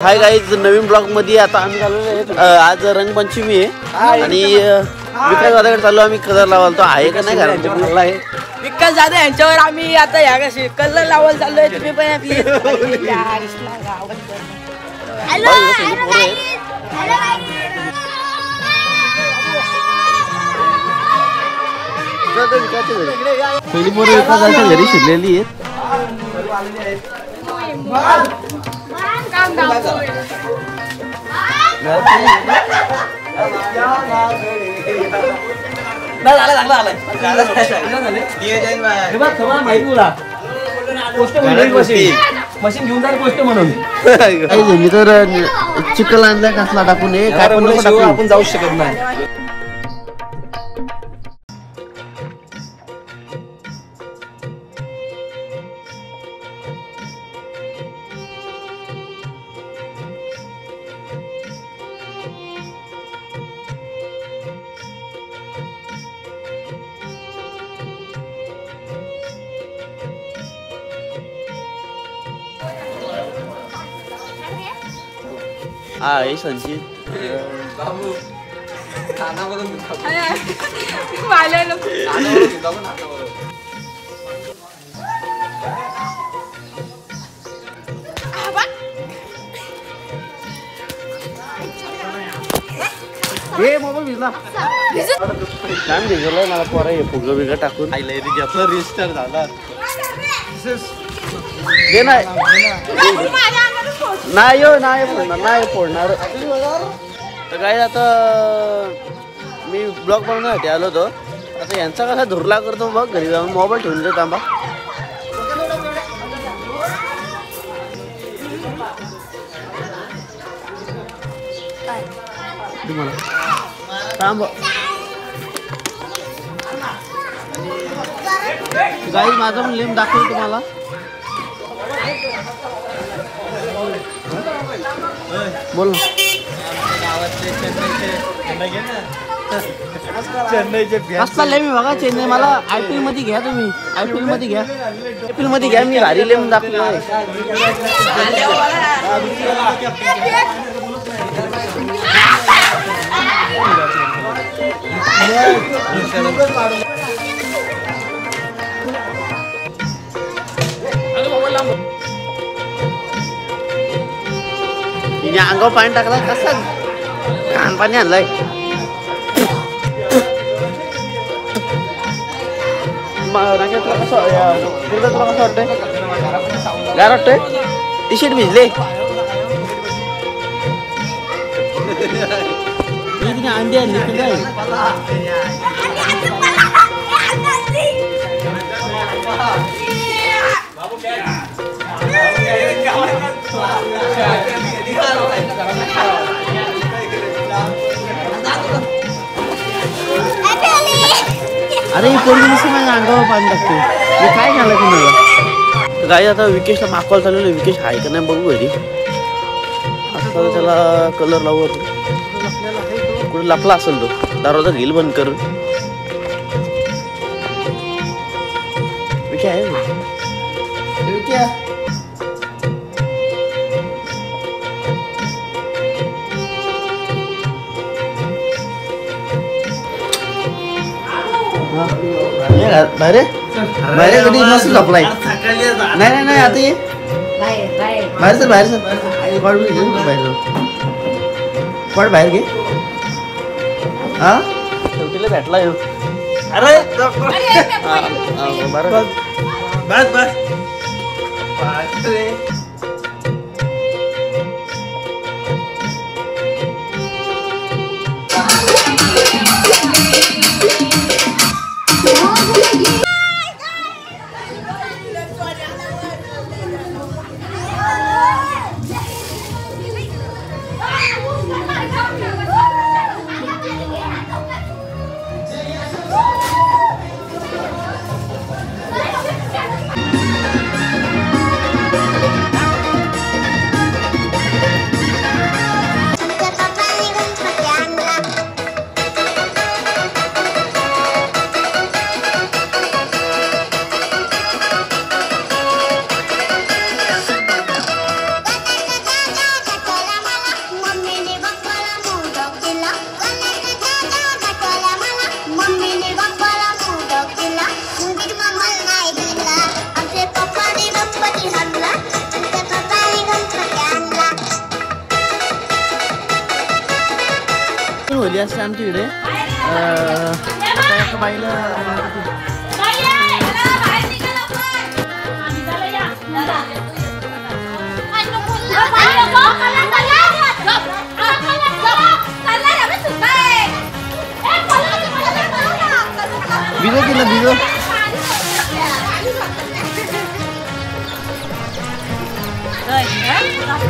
Hi guys, नवीन blog मध्ये आता आम्ही चाललो आहे। आज रंगपंचमी आहे आणि विकास दादाकडे चाललो आम्ही कलर लावायला। तो आहे का नाही घरांच्या मुलाला आहे विकास दादा यांच्यावर आम्ही आता या कशी कलर लावायला चाललोय। तुम्ही पण आपली पहिली पोरं विकास दादाच्या घरी शिरलेली आहेत। मशीन घेऊन जा पोस्ट म्हणून मी तर चिकल आणलाय कसला टाकून काय पण आपण जाऊ शकत नाही। हा हे संचित मोबाईल भिजला काय भिजवलं मला पोरा हे फुगं बिगं टाकून रजिस्टर झाला नाही हो नाही फोडणार तर काय। आता मी ब्लॉग बनवण्यासाठी आलो होतो। आता यांचा कसा धुरला करतो बघ, घरी जाऊन मोबाईल ठेवून दे थांबा। थांब गाई, माझा पण लेम दाखवतो तुम्हाला। बोल कसला लेम बघा चेन्नई। मला IPL मध्ये घ्या, तुम्ही IPL मध्ये घ्या, IPL मध्ये घ्या। मी भारी लेम दाखवतो। अंगावर पाणी टाकला कसा घाण पाणी आणलाय। तुला कसं वाटतंय? गार वाटतंय? टी शर्ट भिजले अंडी आणली काय? अरे पोरगी नुसतं माझ्या अंगावर पाणी टाकते। मी काय झालं तुम्हाला गाई? आता विकेशला मागवायला चाललेलं। विकेश आहे का नाही बघू घरी। असं त्याला कलर लावू कुठे लपला असेल तो। दरवाजा घेईल बंद करून। विके आहे विके बाहेर बाहेर कधी मस्त झोपलाय। नाही नाही आता ये बाहेर सर, बाहेर सर, बाहेर बाहेर घे। हा शेवटीला भेटला येऊ। अरे बरं बस बस होली असते आमच्या इकडे. आता एका बाईला भिजो केलं भिजो.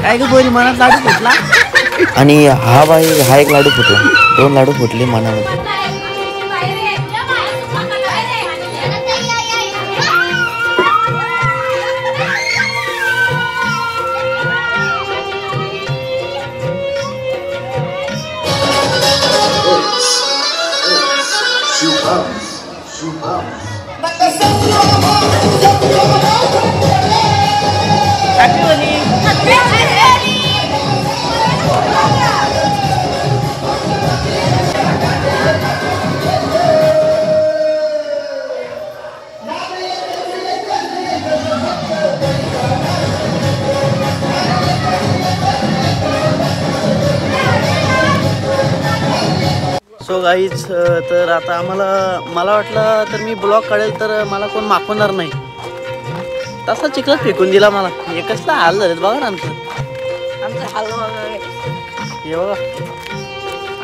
काय ग बोरी मनात लाडू फुटला. आणि हा एक लाडू फुटला. 2 लाडू फुटले मनामध्ये. सो गाईज, तर आता मला वाटलं तर मी ब्लॉग काढेल तर मला कोण मागवणार नाही. तसा चिखलात फेकून दिला मला. हे कसला हाल झालेत बघा ना आमचं हाल. हे बघा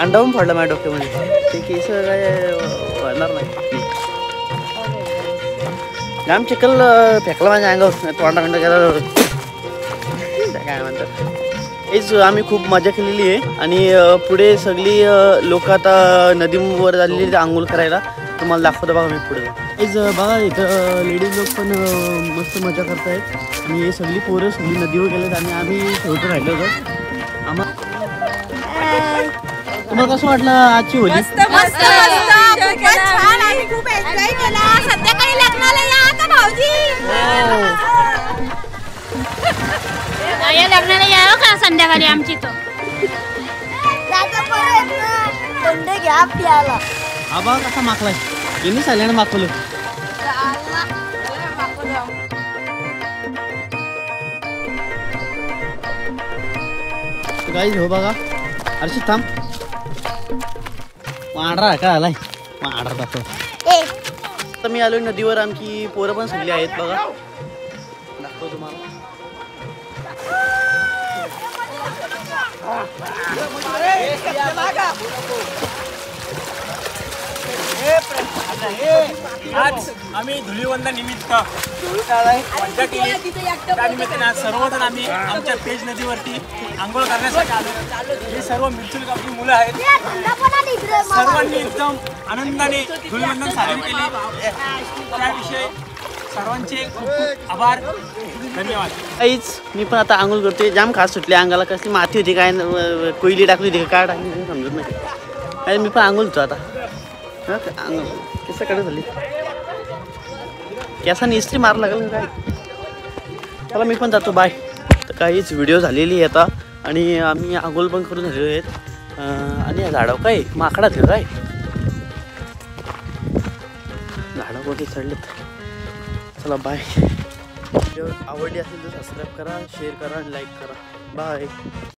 अंडावून पडलं माझ्या डोक्यामध्ये. ते केस काय होणार नाही. जाम चिखल फेकला माझ्या अंगावर. तोंडा गेला काय म्हणतात. हेच आम्ही खूप मजा केलेली आहे. आणि पुढे सगळी लोक आता नदीवर झालेली आंघोळ करायला. तुम्हाला दाखवतो बघा मी पुढे. हेच बघा इथं लेडीज लोक पण मस्त मजा करतायत. आणि हे सगळी पोरं सगळी नदीवर गेलेत आणि आम्ही शेवटी राहिलो होतो. तुम्हाला कसं वाटलं आजची होली? मस्त मस्त खूपच छान. आम्ही खूप एन्जॉय केला. संध्याकाळी लग्नाला या आता भाऊजी. या लग्नाला यावं का संध्याकाळी आमची तो घ्या प्याला. हा बघा कसा माकलाय. यांनी सगळ्यांना माकवलं. गाईज हो बघा. अर्षित थांब. मांडरा काय आलाय. मांडरा दाखव. आता मी आलोय नदीवर. आमची पोरं पण सगळी आहेत बघा. दाखव तुम्हाला. आज आम्ही धुलीवंदन निमित्त मजा केली. त्या निमित्ताने आज सर्वजण आम्ही आमच्या पेज नदीवरती आंघोळ करण्यासाठी आलो. हे सर्व मिरचुली आपली मुलं आहेत. सर्वांनी एकदम आनंदाने धुलीवंदन साजरे केले. त्याविषयी सर्वांचे खूप खूप आभार. धन्यवाद. काहीच मी पण आता आंघोळ करतोय. जाम खास सुटली अंगाला. कसली माती होती काय कोयली टाकली होती काय टाकली समजत नाही. आणि मी पण आंघोळ होतो आता. केसाकडे झाली. केसाने इस्त्री मार लागेल काय. चला मी पण जातो. बाय. तर काहीच व्हिडिओ झालेली आहे आता. आणि आम्ही आंघोळ पण करून झालेलो आहेत. आणि या झाडावर काय माकडा ठेव काय झाडं वगैरे चढलेत. चला बाय. व्हिडिओ आवडली असेल तर सबस्क्राईब करा, शेअर करा आणि लाईक करा. बाय.